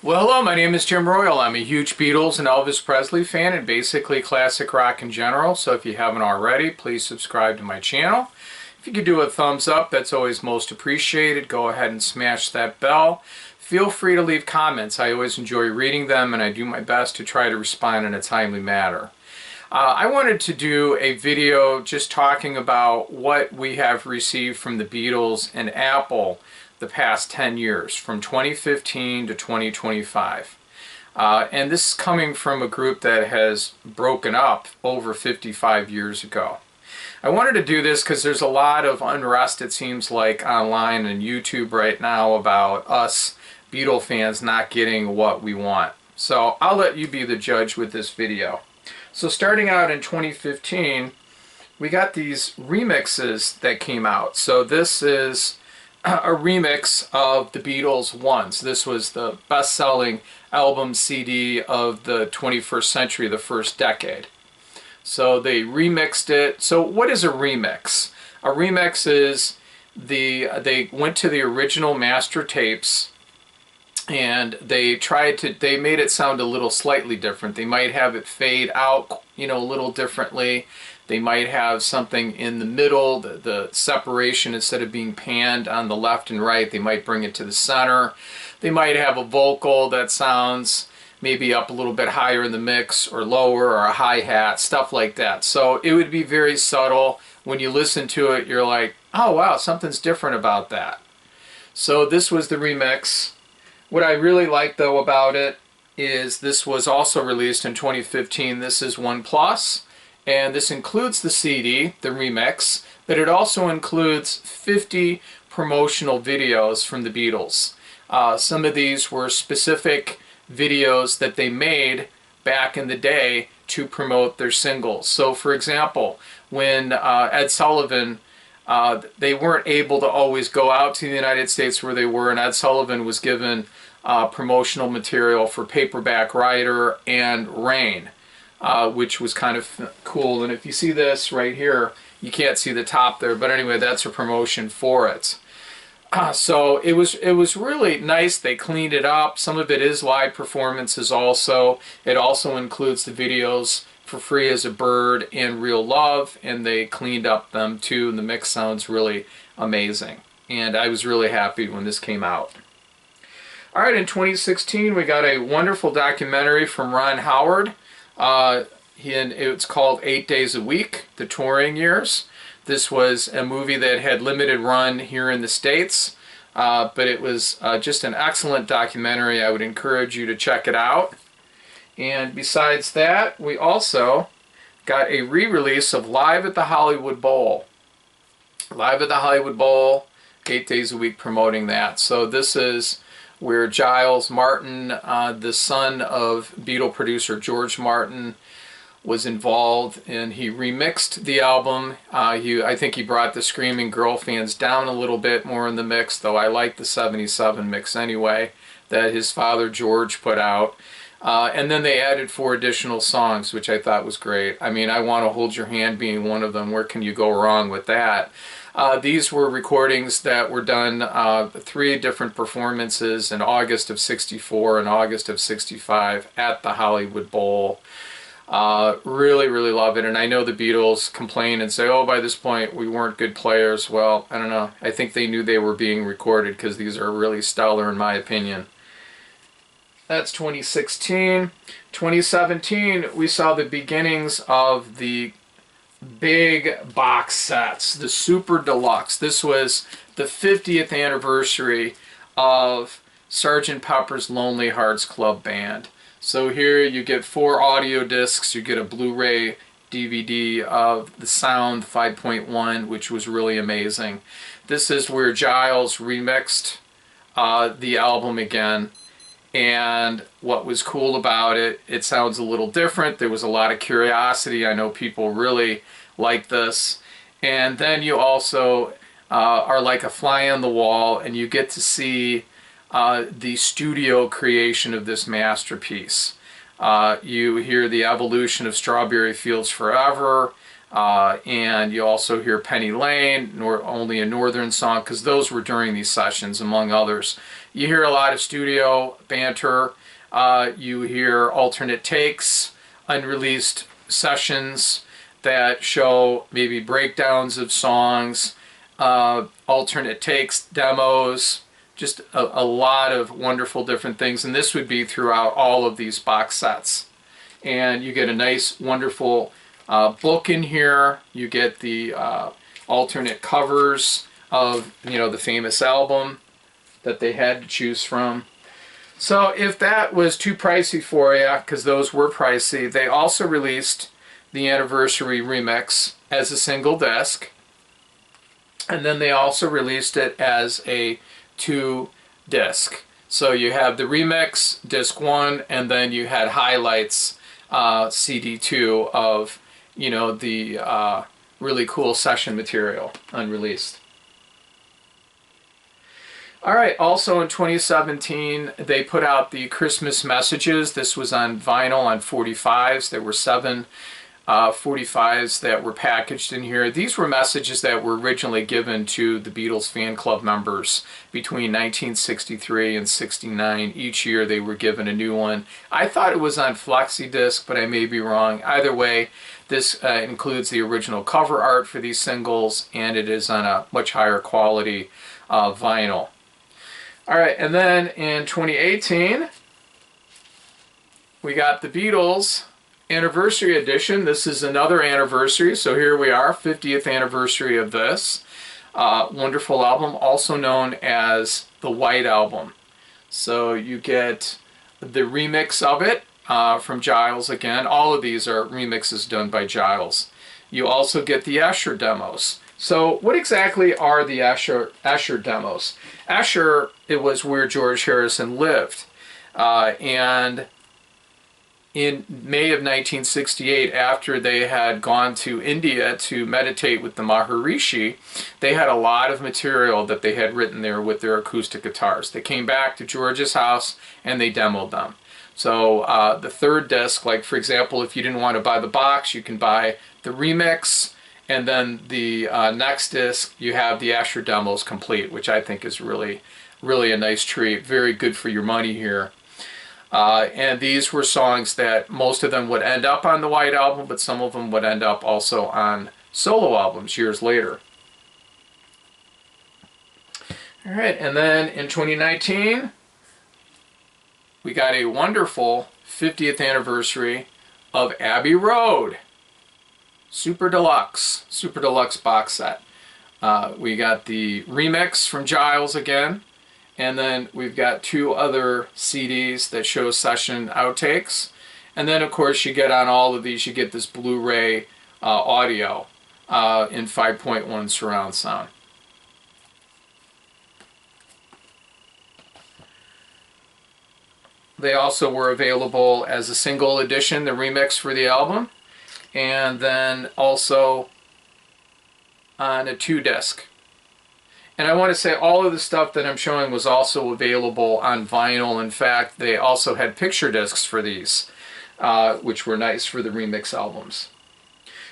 Well, hello, my name is Jim Royal. I'm a huge Beatles and Elvis Presley fan and basically classic rock in general. So if you haven't already, please subscribe to my channel. If you could do a thumbs up, that's always most appreciated. Go ahead and smash that bell. Feel free to leave comments. I always enjoy reading them and I do my best to try to respond in a timely manner. I wanted to do a video just talking about what we have received from the Beatles and Apple the past 10 years, from 2015 to 2025. And this is coming from a group that has broken up over 55 years ago. I wanted to do this because there's a lot of unrest, it seems like, online and YouTube right now about us Beatle fans not getting what we want. So I'll let you be the judge with this video. So starting out in 2015, we got these remixes that came out. So this is a remix of the Beatles' Ones. This was the best-selling album CD of the 21st century, the first decade. So they remixed it. So what is a remix? A remix is they went to the original master tapes and they made it sound a little slightly different. They might have it fade out, a little differently. They might have something in the middle, the separation, instead of being panned on the left and right, they might bring it to the center. They might have a vocal that sounds maybe up a little bit higher in the mix or lower, or a hi-hat, stuff like that. So it would be very subtle. When you listen to it, you're like, oh wow, something's different about that. So this was the remix. What I really like though about it is this was also released in 2015. This is 1+. And this includes the CD, the remix, but it also includes 50 promotional videos from the Beatles. Some of these were specific videos that they made back in the day to promote their singles. So for example, when Ed Sullivan, they weren't able to always go out to the United States where they were, and Ed Sullivan was given promotional material for Paperback Writer and Rain. Which was kind of cool. And if you see this right here, you can't see the top there, but anyway, that's a promotion for it. So it was really nice. They cleaned it up. Some of it is live performances also. It also includes the videos for Free as a Bird and Real Love, and they cleaned up them too, and the mix sounds really amazing. And I was really happy when this came out. All right, in 2016, we got a wonderful documentary from Ron Howard. It's called 8 Days a Week, the touring years. This was a movie that had limited run here in the States, but it was just an excellent documentary. I would encourage you to check it out. And besides that, we also got a re-release of Live at the Hollywood Bowl. Live at the Hollywood Bowl, 8 Days a Week, promoting that. So this is where Giles Martin, the son of Beatle producer George Martin, was involved, and he remixed the album. I think he brought the Screaming Girl fans down a little bit more in the mix, though I like the 77 mix anyway, that his father George put out. And then they added 4 additional songs, which I thought was great. I mean, I Want to Hold Your Hand being one of them. Where can you go wrong with that? These were recordings that were done, 3 different performances in August of '64 and August of '65 at the Hollywood Bowl. Really, really love it. And I know the Beatles complain and say, oh, by this point we weren't good players. Well, I don't know. I think they knew they were being recorded because these are really stellar in my opinion. That's 2016. 2017, we saw the beginnings of the big box sets, the Super Deluxe. This was the 50th anniversary of Sgt. Pepper's Lonely Hearts Club Band. So here you get 4 audio discs, you get a Blu-ray DVD of the Sound 5.1, which was really amazing. This is where Giles remixed the album again. And what was cool about it, it sounds a little different. There was a lot of curiosity. I know people really like this. And then you also are like a fly on the wall, and you get to see the studio creation of this masterpiece. You hear the evolution of Strawberry Fields Forever, and you also hear Penny Lane, Only a Northern Song, because those were during these sessions, among others. You hear a lot of studio banter. You hear alternate takes, unreleased sessions that show maybe breakdowns of songs, alternate takes, demos, just a lot of wonderful different things. And this would be throughout all of these box sets. And you get a nice, wonderful book in here. You get the alternate covers of, the famous album that they had to choose from. So if that was too pricey for you, because those were pricey, they also released the anniversary remix as a single disc. And then they also released it as a 2-disc. So you have the remix, disc 1, and then you had highlights, CD 2 of, the really cool session material unreleased. All right, also in 2017, they put out the Christmas messages. This was on vinyl on 45s. There were 7 45s that were packaged in here. These were messages that were originally given to the Beatles fan club members between 1963 and 69. Each year they were given a new one. I thought it was on flexi disc, but I may be wrong. Either way, this includes the original cover art for these singles, and it is on a much higher quality vinyl. All right, and then in 2018, we got the Beatles Anniversary Edition. This is another anniversary, so here we are, 50th anniversary of this. Wonderful album, also known as the White Album. So you get the remix of it from Giles again. All of these are remixes done by Giles. You also get the Escher demos. So what exactly are the Escher demos? Escher, it was where George Harrison lived. And in May of 1968, after they had gone to India to meditate with the Maharishi, they had a lot of material that they had written there with their acoustic guitars. They came back to George's house and they demoed them. So the 3rd disc, like for example, if you didn't want to buy the box, you can buy the remix, and then the next disc, you have the Escher demos complete, which I think is really, really a nice treat. Very good for your money here. And these were songs that most of them would end up on the White Album, but some of them would end up also on solo albums years later. All right, and then in 2019, we got a wonderful 50th anniversary of Abbey Road. Super Deluxe box set. We got the remix from Giles again. And then we've got 2 other CDs that show session outtakes. And then, of course, you get on all of these, you get this Blu-ray audio in 5.1 surround sound. They also were available as a single edition, the remix for the album. And then also on a 2-disc. And I want to say all of the stuff that I'm showing was also available on vinyl. In fact, they also had picture discs for these, which were nice for the remix albums.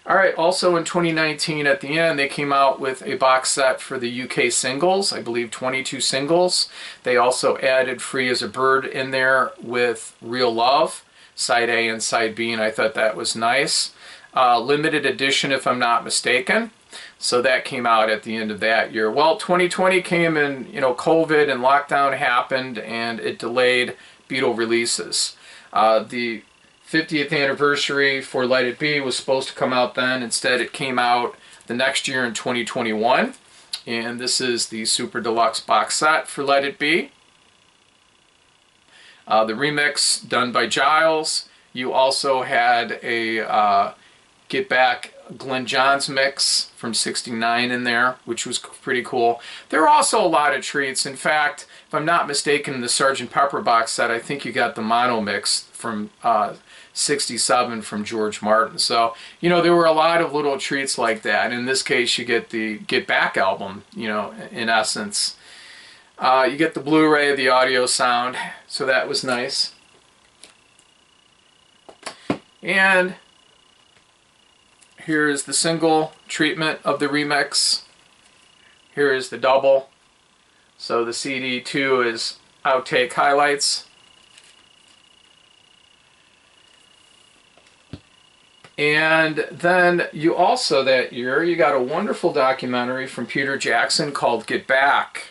All right, also in 2019 at the end, they came out with a box set for the UK singles, I believe 22 singles. They also added Free as a Bird in there with Real Love, side A and side B, and I thought that was nice. Limited edition, if I'm not mistaken. So that came out at the end of that year. Well, 2020 came and, COVID and lockdown happened and it delayed Beatle releases. The 50th anniversary for Let It Be was supposed to come out then. Instead, it came out the next year in 2021. And this is the Super Deluxe box set for Let It Be. The remix done by Giles. You also had a Get Back Glenn Johns mix from '69 in there, which was pretty cool. There were also a lot of treats. In fact, if I'm not mistaken, in the Sgt. Pepper box set, I think you got the mono mix from '67 from George Martin. So, there were a lot of little treats like that. In this case, you get the Get Back album, in essence. You get the Blu-ray of the audio sound, so that was nice. And here is the single treatment of the remix. Here is the double. So the CD2 is outtake highlights. And then you also, that year, you got a wonderful documentary from Peter Jackson called Get Back.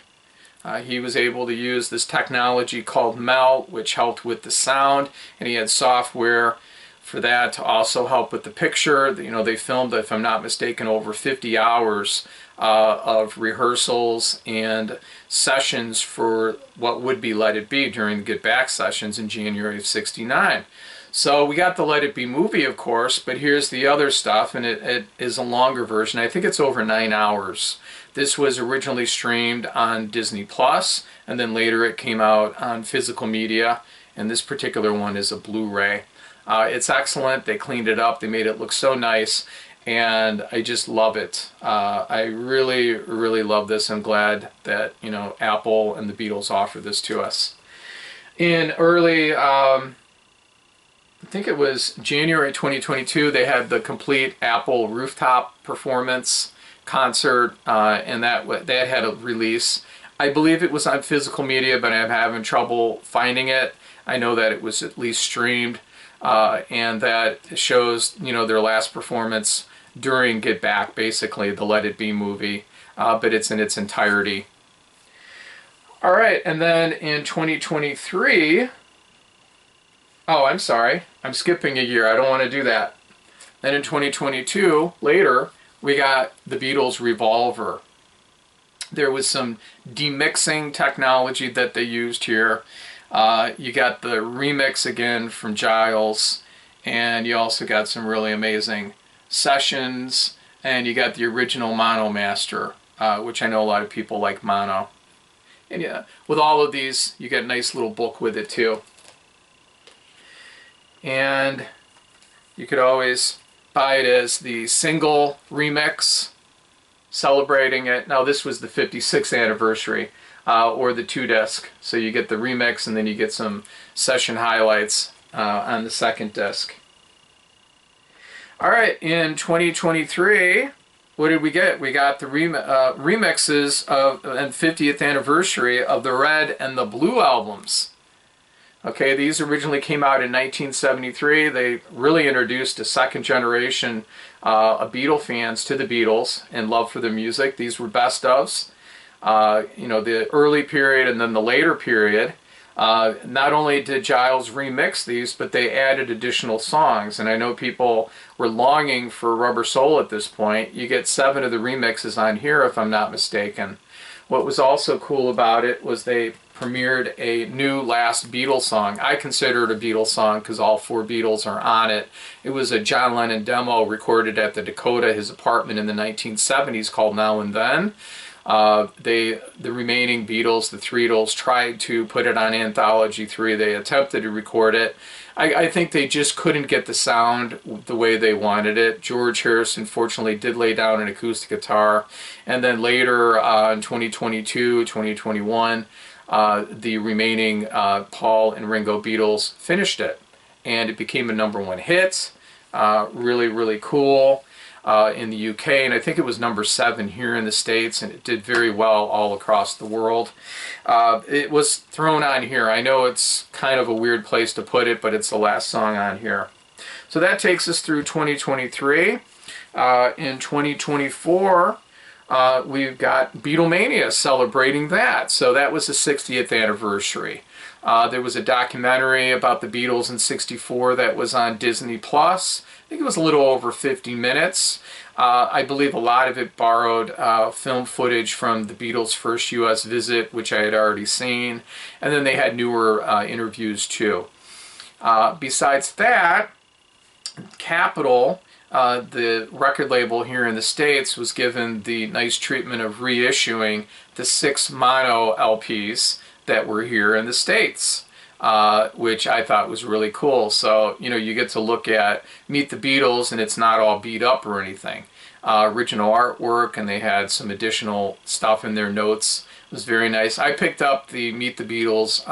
He was able to use this technology called Melt, which helped with the sound, and he had software for that to also help with the picture. You know, they filmed, if I'm not mistaken, over 50 hours of rehearsals and sessions for what would be Let It Be during the Get Back sessions in January of '69. So we got the Let It Be movie, of course, but here's the other stuff, and it is a longer version. I think it's over 9 hours. This was originally streamed on Disney Plus, and then later it came out on physical media, and this particular one is a Blu-ray. It's excellent. They cleaned it up. They made it look so nice, and I just love it. I really, really love this. I'm glad that, you know, Apple and the Beatles offered this to us. In early, I think it was January 2022, they had the complete Apple rooftop performance concert, and that had a release. I believe it was on physical media, but I'm having trouble finding it. I know that it was at least streamed, and that shows, you know, their last performance during Get Back, basically the Let It Be movie, but it's in its entirety. All right, and then in 2023, oh, I'm sorry, I'm skipping a year. I don't want to do that. Then in 2022, later, we got the Beatles Revolver. There was some demixing technology that they used here. You got the remix again from Giles, and you also got some really amazing sessions, and you got the original Mono Master, which I know a lot of people like mono. And yeah, with all of these, you get a nice little book with it too. And you could always buy it as the single remix, celebrating it. Now this was the 56th anniversary, or the 2-disc. So you get the remix, and then you get some session highlights on the second disc. All right, in 2023, what did we get? We got the remixes of and 50th anniversary of the Red and the Blue albums. Okay, these originally came out in 1973. They really introduced a second generation of Beatle fans to the Beatles and love for their music. These were best ofs. You know, the early period and then the later period. Not only did Giles remix these, but they added additional songs. And I know people were longing for Rubber Soul at this point. You get 7 of the remixes on here, if I'm not mistaken. What was also cool about it was they premiered a new Last Beatles song. I consider it a Beatles song because all 4 Beatles are on it. It was a John Lennon demo recorded at the Dakota, his apartment in the 1970s, called Now and Then. The remaining Beatles, the Threedles, tried to put it on Anthology 3. They attempted to record it. I think they just couldn't get the sound the way they wanted it. George Harrison fortunately did lay down an acoustic guitar, and then later in 2022, 2021, the remaining Paul and Ringo Beatles finished it, and it became a #1 hit. Really, really cool in the UK, and I think it was #7 here in the States, and it did very well all across the world. It was thrown on here. I know it's kind of a weird place to put it, but it's the last song on here. So that takes us through 2023. In 2024, we've got Beatlemania, celebrating that. So that was the 60th anniversary. There was a documentary about the Beatles in '64 that was on Disney Plus. I think it was a little over 50 minutes. I believe a lot of it borrowed film footage from the Beatles' first U.S. visit, which I had already seen. And then they had newer interviews too. Besides that, Capitol, the record label here in the States, was given the nice treatment of reissuing the 6 mono LPs that were here in the States, which I thought was really cool. So, you know, you get to look at Meet the Beatles, and it's not all beat up or anything. Original artwork, and they had some additional stuff in their notes. It was very nice. I picked up the Meet the Beatles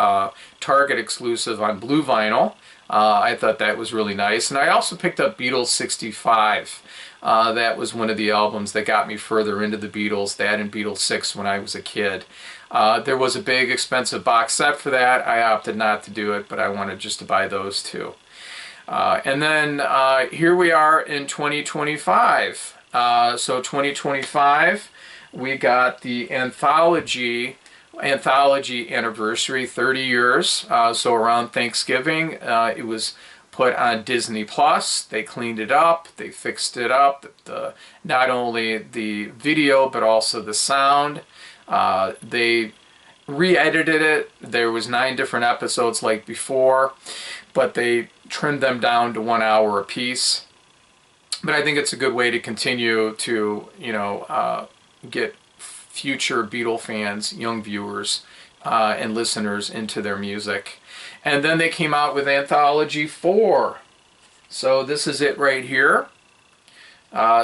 Target exclusive on blue vinyl. I thought that was really nice. And I also picked up Beatles 65. That was one of the albums that got me further into the Beatles, that and Beatles 6 when I was a kid. There was a big expensive box set for that. I opted not to do it, but I wanted just to buy those two. And then here we are in 2025. So 2025, we got the anthology anniversary, 30 years. So around Thanksgiving, it was put on Disney Plus. They cleaned it up, they fixed it up, not only the video but also the sound. They re-edited it. There was 9 different episodes like before, but they trimmed them down to 1 hour a piece. But I think it's a good way to continue to, get future Beatle fans, young viewers, and listeners into their music. And then they came out with Anthology 4. So this is it right here.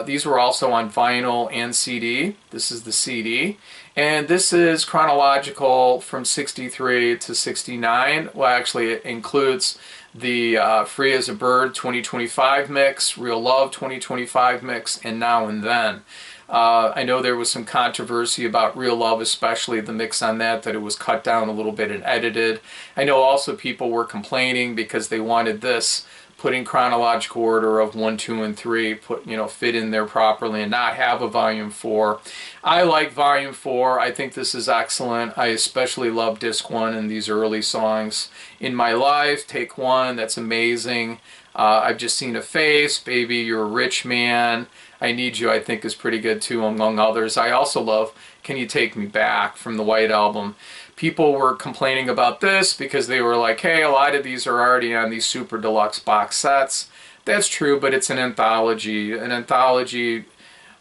These were also on vinyl and CD. This is the CD. And this is chronological from 63 to 69. Well, actually, it includes the Free as a Bird 2025 mix, Real Love 2025 mix, and Now and Then. I know there was some controversy about Real Love, especially the mix on that it was cut down a little bit and edited. I know also people were complaining because they wanted this put in chronological order of 1, 2, and 3, fit in there properly and not have a volume 4. I like volume 4. I think this is excellent. I especially love disc 1 and these early songs. In My Life, take 1, that's amazing. I've Just Seen a Face, Baby You're a Rich Man. I Need You, I think, is pretty good too, among others. I also love Can You Take Me Back from the White Album. People were complaining about this because they were like, hey, a lot of these are already on these super deluxe box sets. That's true, but it's an anthology. An anthology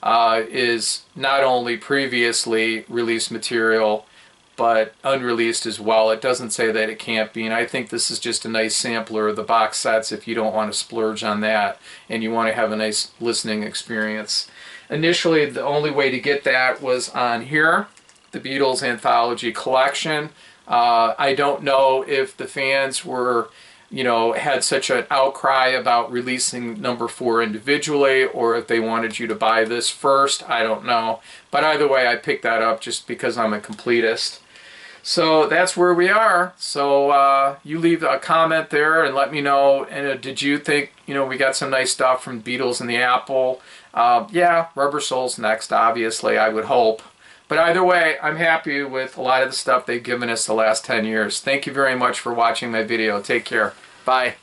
is not only previously released material, but unreleased as well. It doesn't say that it can't be, and I think this is just a nice sampler of the box sets if you don't want to splurge on that and you want to have a nice listening experience. Initially, the only way to get that was on here, the Beatles Anthology Collection. I don't know if the fans were, had such an outcry about releasing number 4 individually, or if they wanted you to buy this first. I don't know. But either way, I picked that up just because I'm a completist. So that's where we are. So you leave a comment there and let me know. And did you think, we got some nice stuff from Beatles and the Apple? Yeah, Rubber Soul's next, obviously, I would hope. But either way, I'm happy with a lot of the stuff they've given us the last 10 years. Thank you very much for watching my video. Take care. Bye.